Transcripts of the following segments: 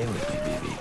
Stay with me, BB.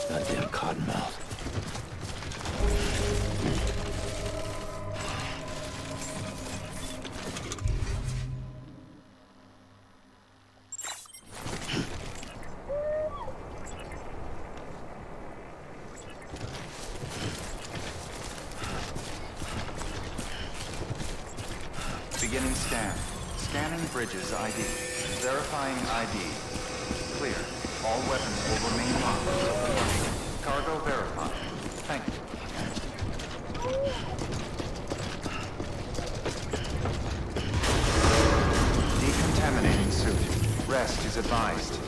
Goddamn cottonmouth. Beginning scan. Scanning bridges ID. Verifying ID. Clear. All weapons will remain locked. Cargo verified. Thank you. Decontaminating suit. Rest is advised.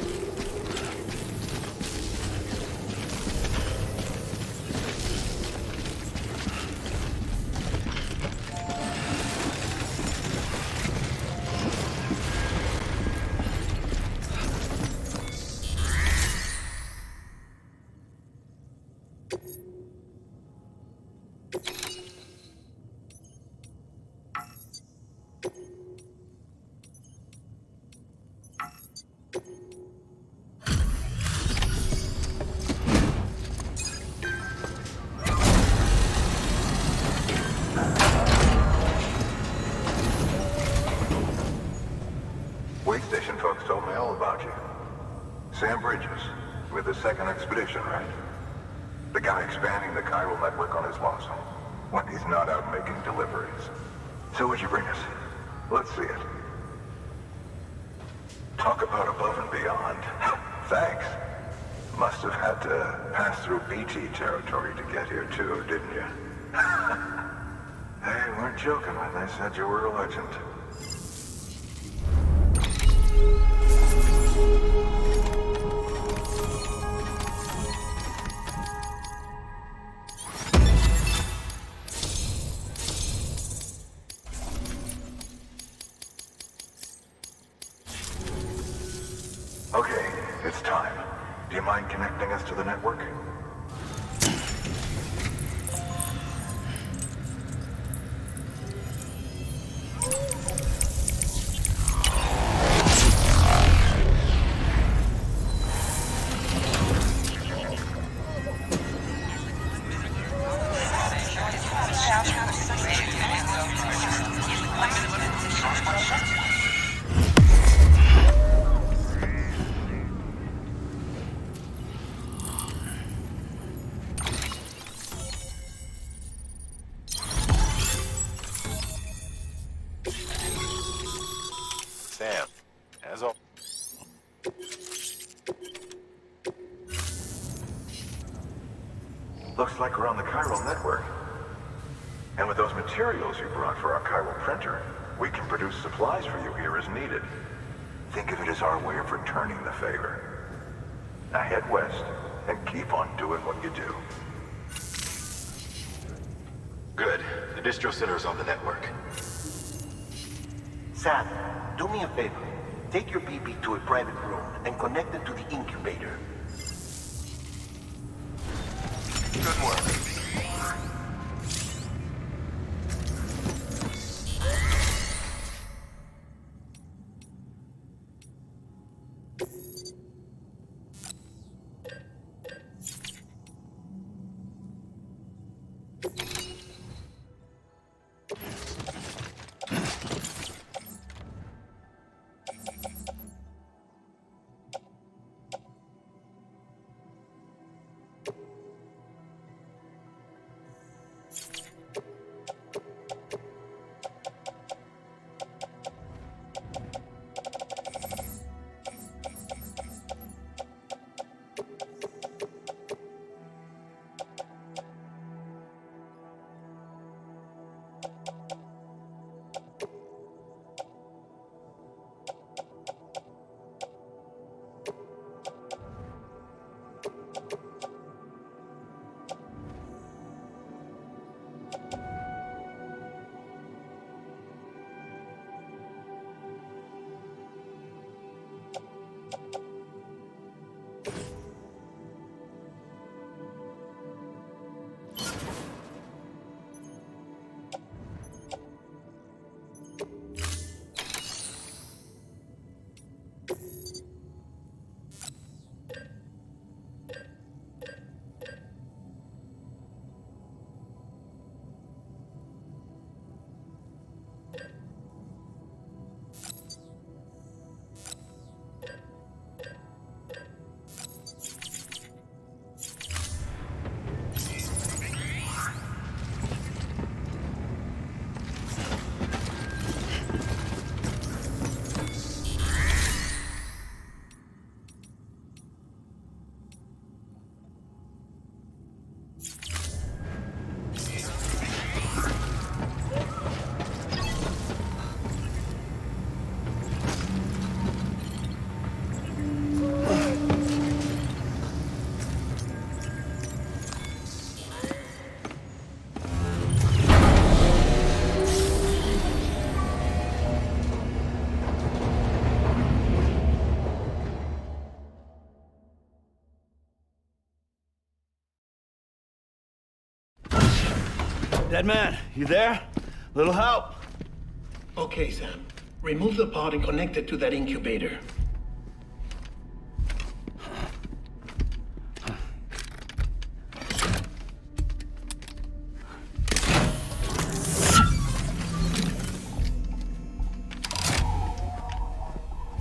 Way station folks told me all about you. Sam Bridges, with the second expedition, right? The guy expanding the chiral network on his lonesome. When he's not out making deliveries. So what'd you bring us? Let's see it. Talk about above and beyond. Thanks. Must have had to pass through BT territory to get here too, didn't you? They weren't joking when they said you were a legend. connecting us to the network? Sam, as always. Looks like we're on the chiral network. And with those materials you brought for our chiral printer, we can produce supplies for you here as needed. Think of it as our way of returning the favor. Now head west and keep on doing what you do. Good. The distro center is on the network. Sam, do me a favor. Take your BB to a private room and connect it to the incubator. Good work. Dead man, you there? Little help? Okay, Sam. Remove the pod and connect it to that incubator.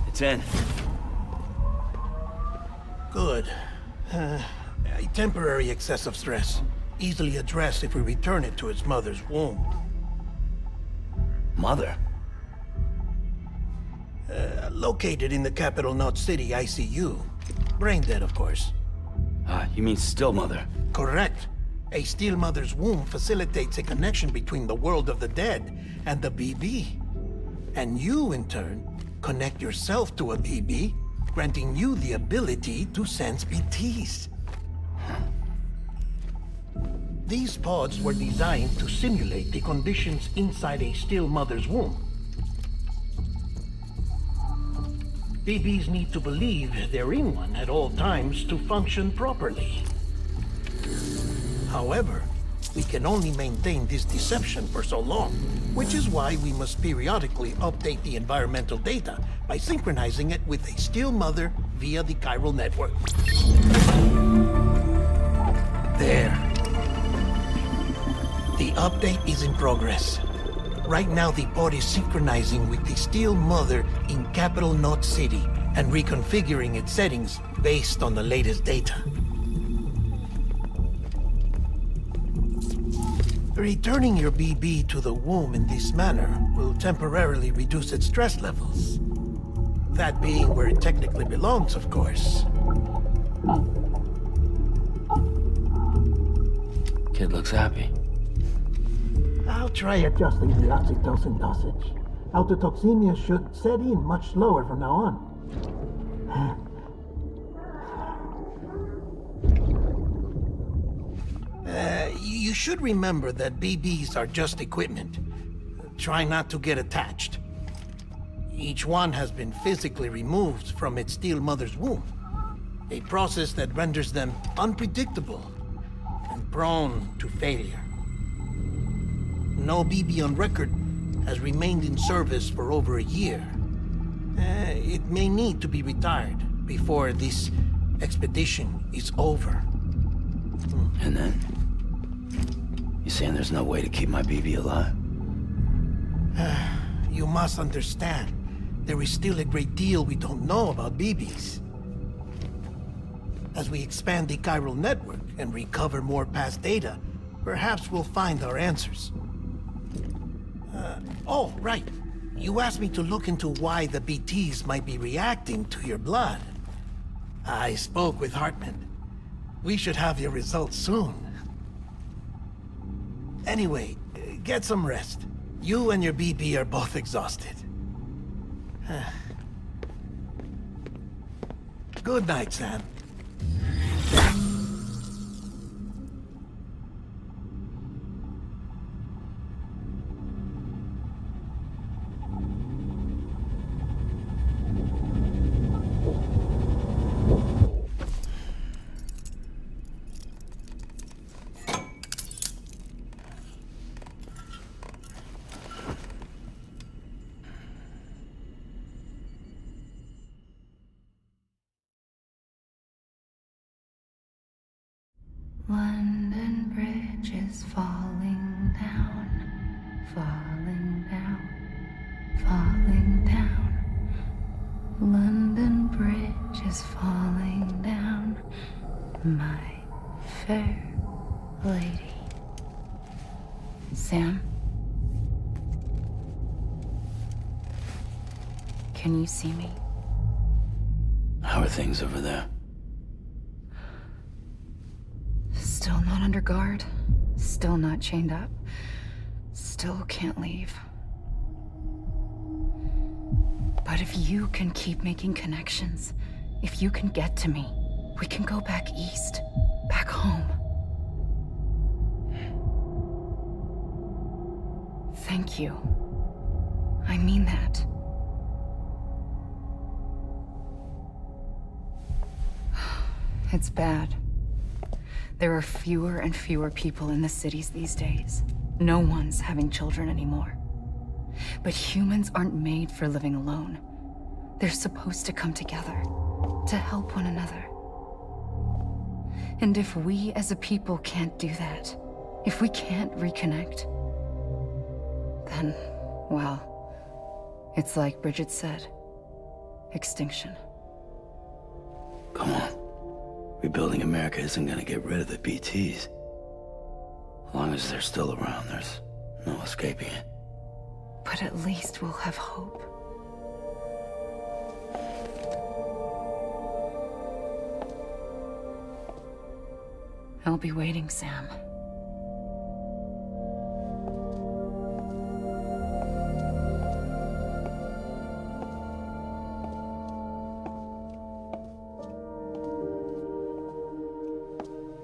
It's in. Good. A temporary excessive stress. Easily addressed if we return it to its mother's womb. Mother? Located in the capital Knot City ICU. Brain dead, of course. You mean still mother? Correct. A still mother's womb facilitates a connection between the world of the dead and the BB. And you, in turn, connect yourself to a BB, granting you the ability to sense BTs. These pods were designed to simulate the conditions inside a still mother's womb. BBs need to believe they're in one at all times to function properly. However, we can only maintain this deception for so long, which is why we must periodically update the environmental data by synchronizing it with a still mother via the chiral network. There. The update is in progress. Right now, the pod is synchronizing with the Steel Mother in Capital Knot City and reconfiguring its settings based on the latest data. Returning your BB to the womb in this manner will temporarily reduce its stress levels. That being where it technically belongs, of course. Kid looks happy. I'll try adjusting the oxytocin dosage. Autotoxemia should set in much slower from now on. You should remember that BBs are just equipment. Try not to get attached. Each one has been physically removed from its steel mother's womb. A process that renders them unpredictable and prone to failure. No BB on record has remained in service for over a year. It may need to be retired before this expedition is over. And then? You saying there's no way to keep my BB alive? You must understand, there is still a great deal we don't know about BBs. As we expand the chiral network and recover more past data, perhaps we'll find our answers. Oh, right. You asked me to look into why the BTs might be reacting to your blood. I spoke with Hartman. We should have your results soon. Anyway, get some rest. You and your BB are both exhausted. Good night, Sam. London Bridge is falling down, falling down, falling down. London Bridge is falling down, my fair lady. Sam? Can you see me? How are things over there? Still not under guard, still not chained up, still can't leave. But if you can keep making connections, if you can get to me, we can go back east, back home. Thank you. I mean that. It's bad. There are fewer and fewer people in the cities these days. No one's having children anymore. But humans aren't made for living alone. They're supposed to come together, to help one another. And if we as a people can't do that, if we can't reconnect, then, well, it's like Bridget said, extinction. Come on. Rebuilding America isn't gonna get rid of the BTs. As long as they're still around, there's no escaping it. But at least we'll have hope. I'll be waiting, Sam.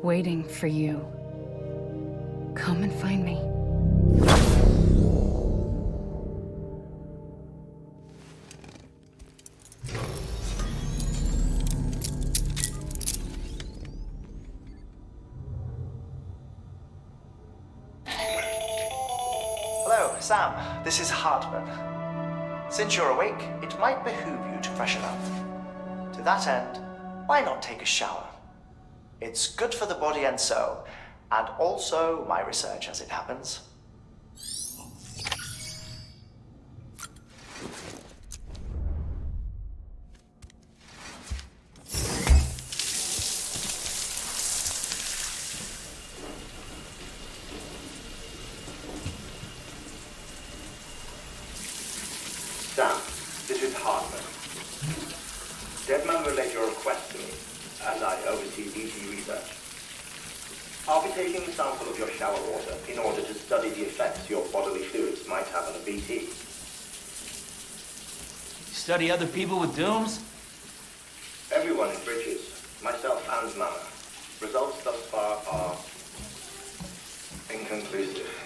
Waiting for you. Come and find me. Sam, this is Hartman. Since you're awake, it might behoove you to freshen up. To that end, why not take a shower? It's good for the body and soul, and also my research as it happens. Sam, this is Hartman. Deadman relayed your request to me, as I oversee BT research. I'll be taking a sample of your shower water in order to study the effects your bodily fluids might have on a BT. Study other people with dooms? Everyone in Bridges, myself and Mama. Results thus far are inconclusive.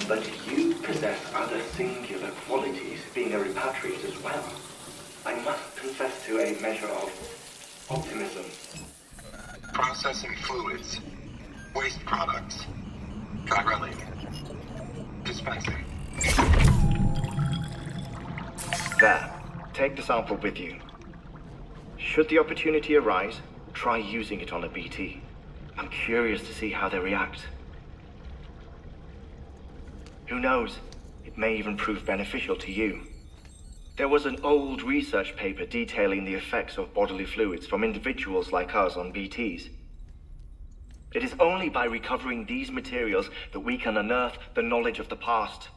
But you possess other singular qualities, being a repatriate as well. I must confess to a measure of optimism. Processing fluids. Waste products. Drilling. Dispensing. There. Take the sample with you. Should the opportunity arise, try using it on a BT. I'm curious to see how they react. Who knows? It may even prove beneficial to you. There was an old research paper detailing the effects of bodily fluids from individuals like us on BTs. It is only by recovering these materials that we can unearth the knowledge of the past.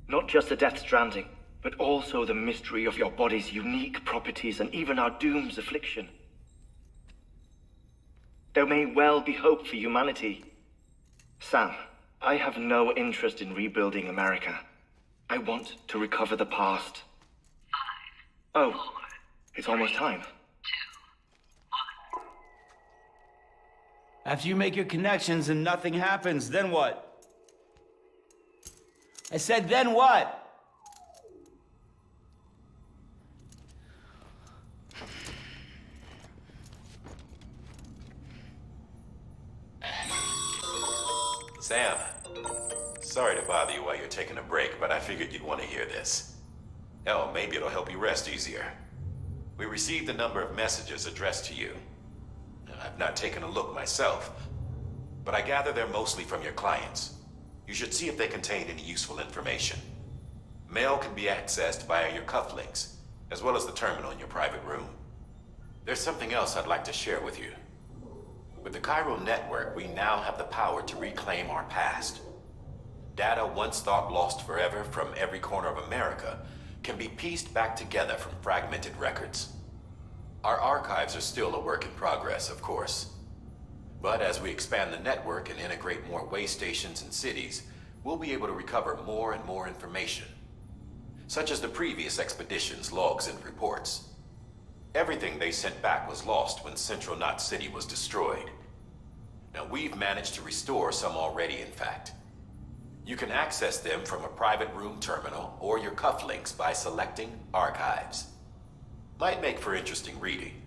Not just the Death Stranding, but also the mystery of your body's unique properties and even our doom's affliction. There may well be hope for humanity. Sam, I have no interest in rebuilding America. I want to recover the past. 5, 4, it's almost time. 2, 1. After you make your connections and nothing happens, then what? I said, then what? Sam, sorry to bother you while you're taking a break, but I figured you'd want to hear this. Hell, maybe it'll help you rest easier. We received a number of messages addressed to you. I've not taken a look myself, but I gather they're mostly from your clients. You should see if they contain any useful information. Mail can be accessed via your cufflinks, as well as the terminal in your private room. There's something else I'd like to share with you. With the Cairo network, we now have the power to reclaim our past. Data once thought lost forever from every corner of America can be pieced back together from fragmented records. Our archives are still a work in progress, of course. But as we expand the network and integrate more way stations and cities, we'll be able to recover more and more information, such as the previous expedition's logs and reports. Everything they sent back was lost when Central Knot City was destroyed. Now we've managed to restore some already, in fact. You can access them from a private room terminal or your cufflinks by selecting Archives. Might make for interesting reading.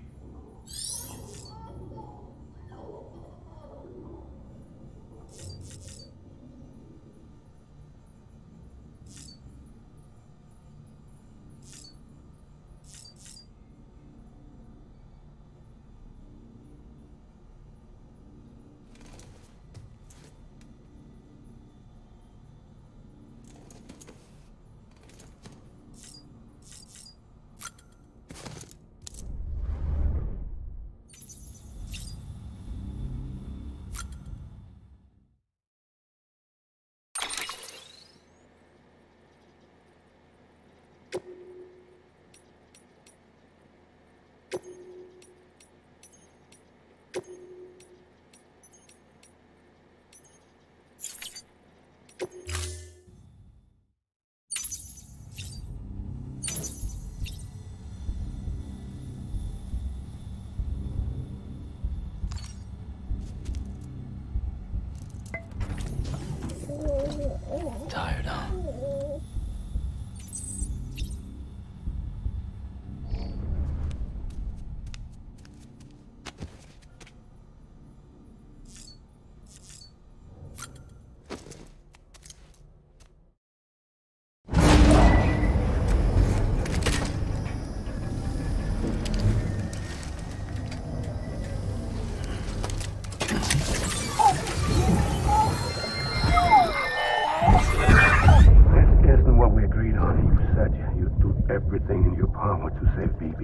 everything in your power to save BB.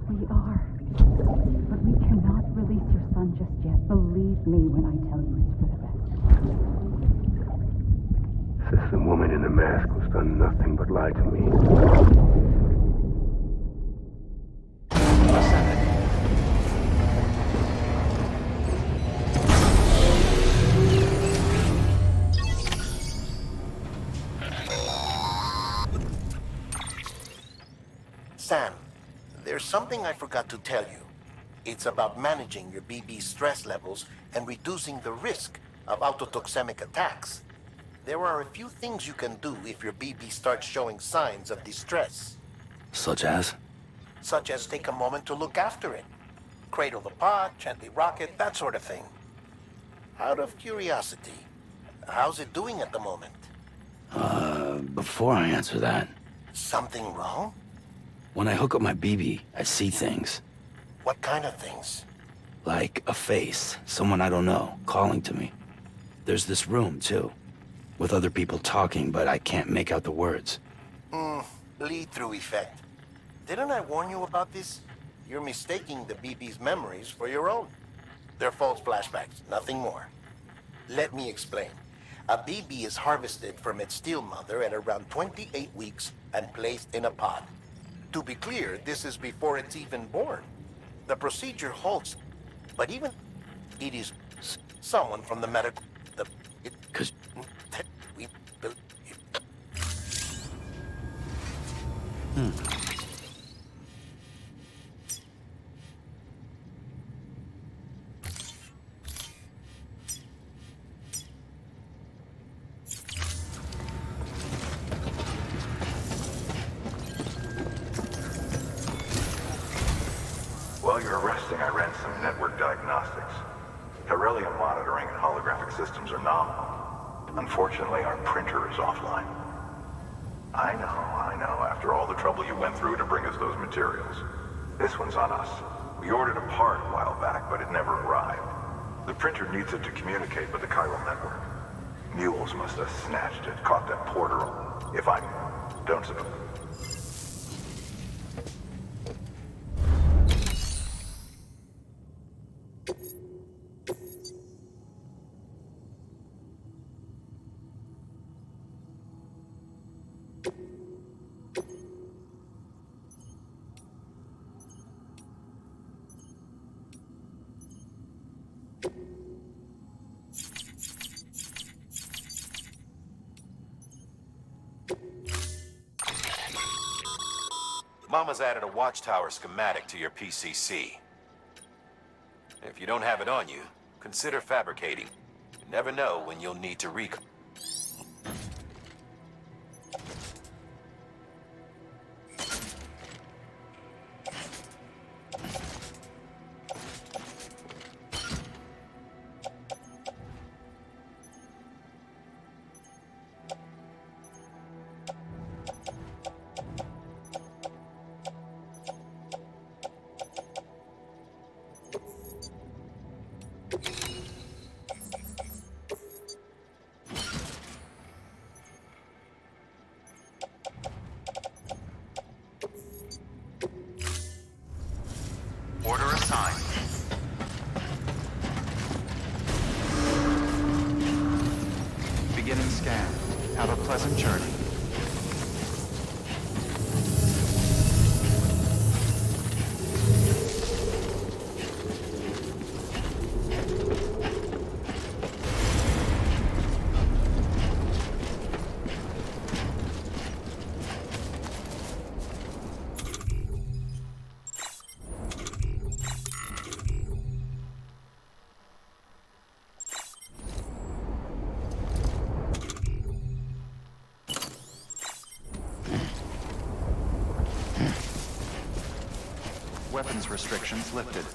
We are. But we cannot release your son just yet. Believe me when I tell you it's for the best. Says the woman in the mask who's done nothing but lie to me. Sam, there's something I forgot to tell you. It's about managing your BB stress levels and reducing the risk of autotoxemic attacks. There are a few things you can do if your BB starts showing signs of distress. Such as? Such as take a moment to look after it. Cradle the pod, gently rock it, that sort of thing. Out of curiosity, how's it doing at the moment? Before I answer that, Something wrong? when I hook up my BB, I see things. What kind of things? Like a face, someone I don't know, calling to me. There's this room, too, with other people talking, but I can't make out the words. Lead-through effect. Didn't I warn you about this? You're mistaking the BB's memories for your own. They're false flashbacks, nothing more. Let me explain. A BB is harvested from its steel mother at around 28 weeks and placed in a pod. To be clear, this is before it's even born. The procedure halts, but even it is someone from the medical... Cause... we... While you're resting, I ran some network diagnostics. Beryllium monitoring and holographic systems are nominal. Unfortunately, our printer is offline. I know. After all the trouble you went through to bring us those materials. This one's on us. We ordered a part a while back, but it never arrived. The printer needs it to communicate with the chiral network. Mules must have snatched it, caught that portal. If I don't suppose... Mama's added a watchtower schematic to your PCC. If you don't have it on you, consider fabricating. You never know when you'll need to recon. Order assigned. Beginning scan. Have a pleasant journey. Weapons restrictions lifted.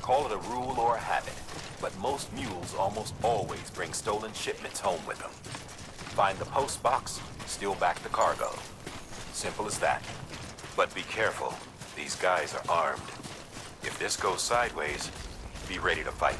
Call it a rule or a habit, but most mules almost always bring stolen shipments home with them. Find the post box, steal back the cargo. Simple as that. But be careful. These guys are armed. If this goes sideways, be ready to fight.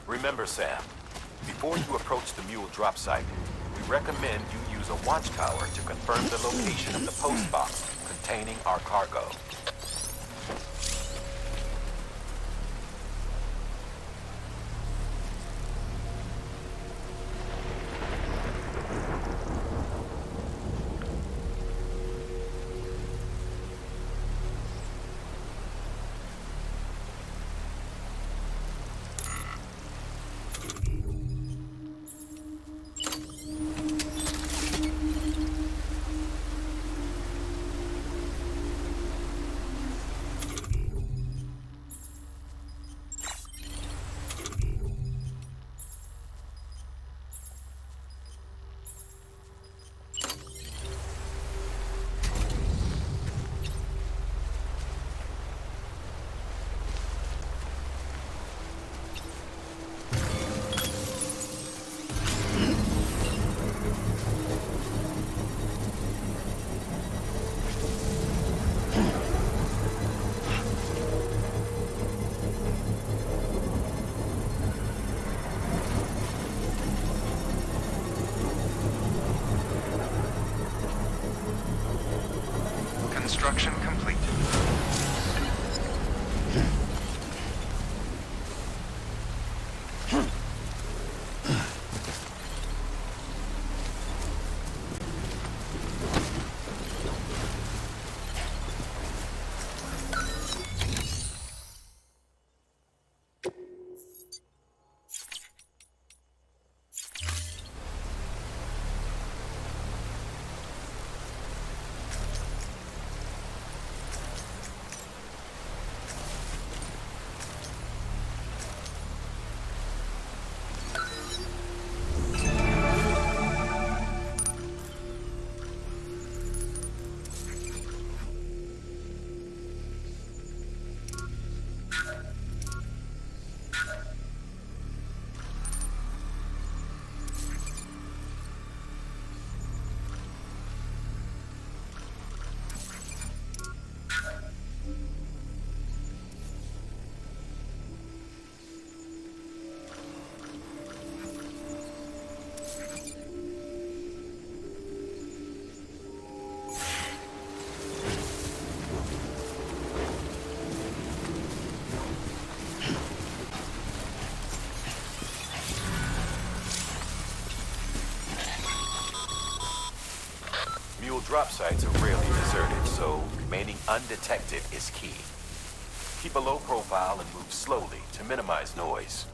Remember, Sam, before you approach the mule drop site, we recommend you use a watchtower to confirm the location of the post box containing our cargo. Construction complete. Drop sites are rarely deserted, so remaining undetected is key. Keep a low profile and move slowly to minimize noise.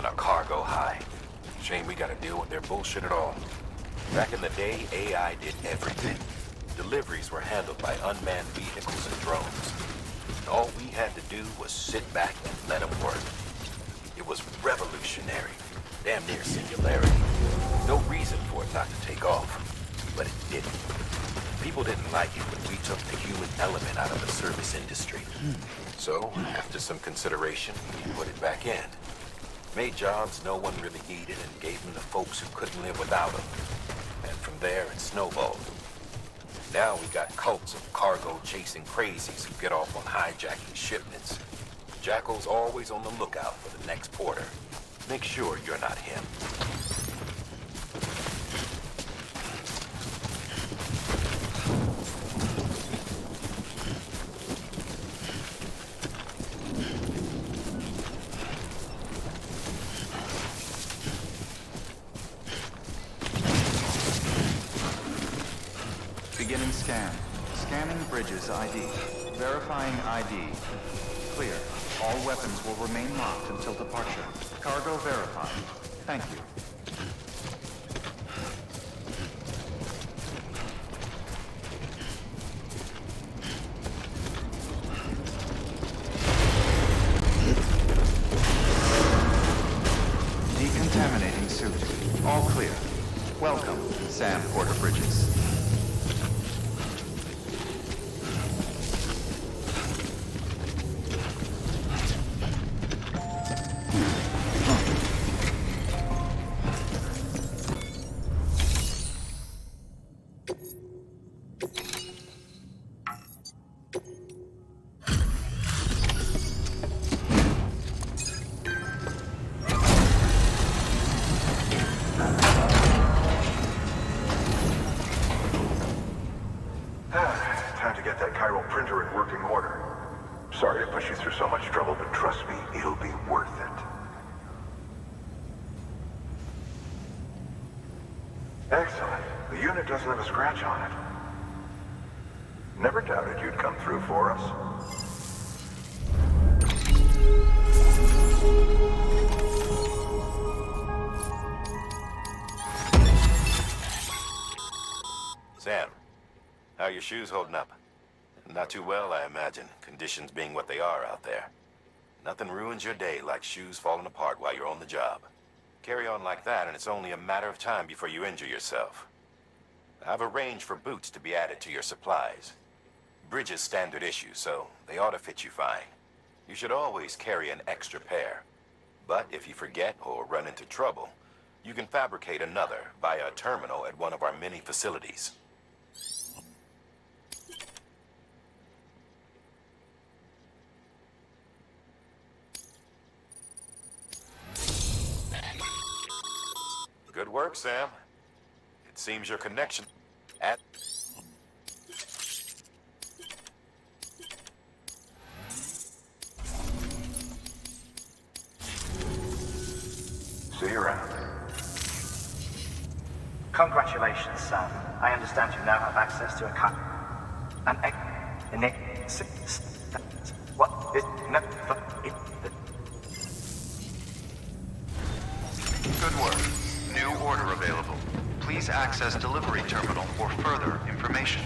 a cargo high. Shame we gotta deal with their bullshit at all. Back in the day, AI did everything. Deliveries were handled by unmanned vehicles and drones. All we had to do was sit back and let them work. It was revolutionary. Damn near singularity. No reason for it not to take off. But it didn't. People didn't like it when we took the human element out of the service industry. So, after some consideration, we put it back in. Made jobs no one really needed and gave them to folks who couldn't live without them. And from there, it snowballed. Now we got cults of cargo-chasing crazies who get off on hijacking shipments. Jackal's always on the lookout for the next porter. Make sure you're not him. Beginning scan. Scanning bridges ID. Verifying ID. Clear. All weapons will remain locked until departure. Cargo verified. Thank you. Decontaminating suit. All clear. Welcome, Sam Porter Bridges. Time to get that chiral printer in working order. Sorry to push you through so much trouble, but trust me, it'll be worth it. Excellent. The unit doesn't have a scratch on it. Never doubted you'd come through for us. Sam, how are your shoes holding up? Not too well, I imagine, conditions being what they are out there. Nothing ruins your day like shoes falling apart while you're on the job. Carry on like that, and it's only a matter of time before you injure yourself. I've arranged for boots to be added to your supplies. Bridges standard issue, so they ought to fit you fine. You should always carry an extra pair. But if you forget or run into trouble, you can fabricate another via a terminal at one of our many facilities. Good work, Sam. It seems your connection at... See you around. Congratulations, Sam. I understand you now have access to a cut. What is Good work. New order available. Please access delivery terminal for further information.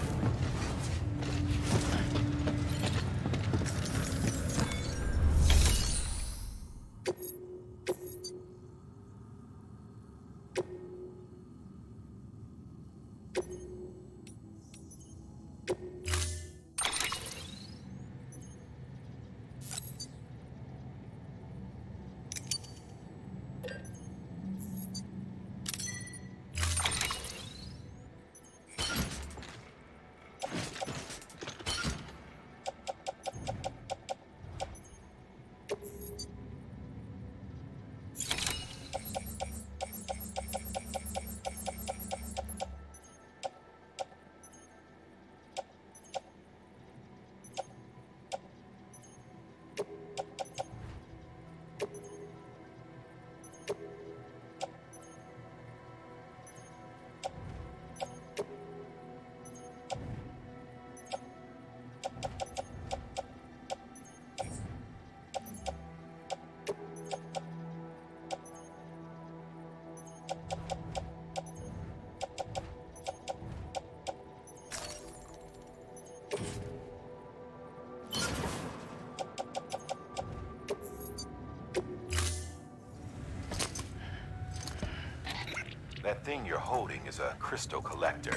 That thing you're holding is a crystal collector.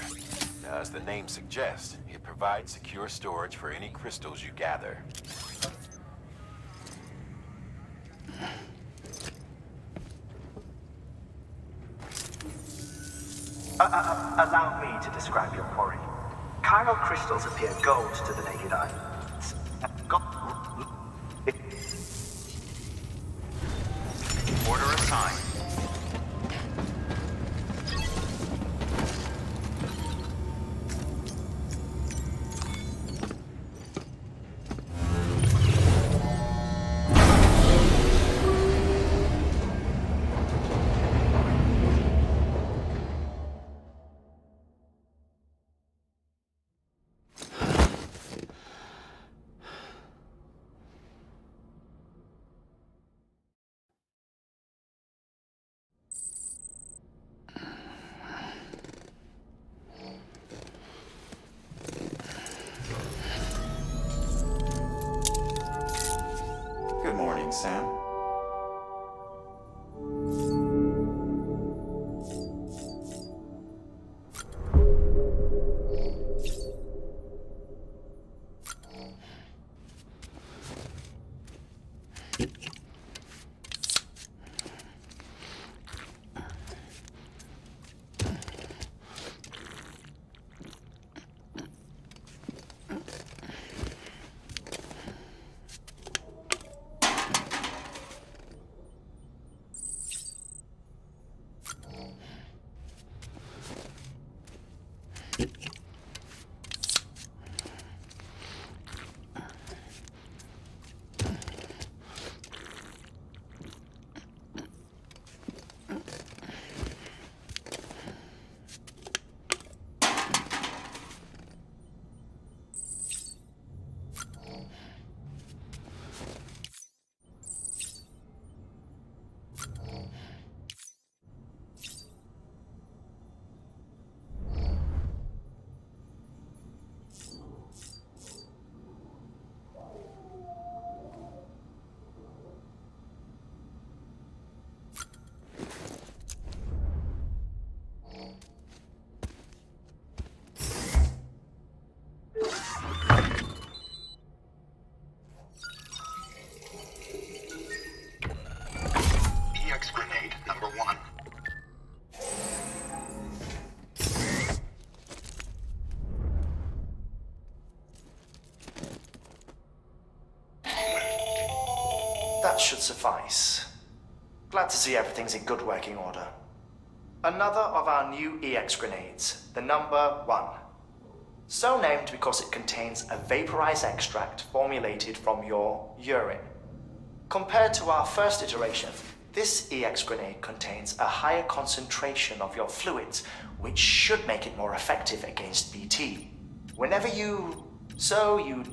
Now, as the name suggests, it provides secure storage for any crystals you gather. Allow me to describe your quarry. Chiral crystals appear gold to the naked eye. Order assigned. Good morning, Sam. Grenade number 1. That should suffice. Glad to see everything's in good working order. Another of our new EX grenades, the number 1. So named because it contains a vaporized extract formulated from your urine. Compared to our first iteration, this EX grenade contains a higher concentration of your fluids, which should make it more effective against BT. So you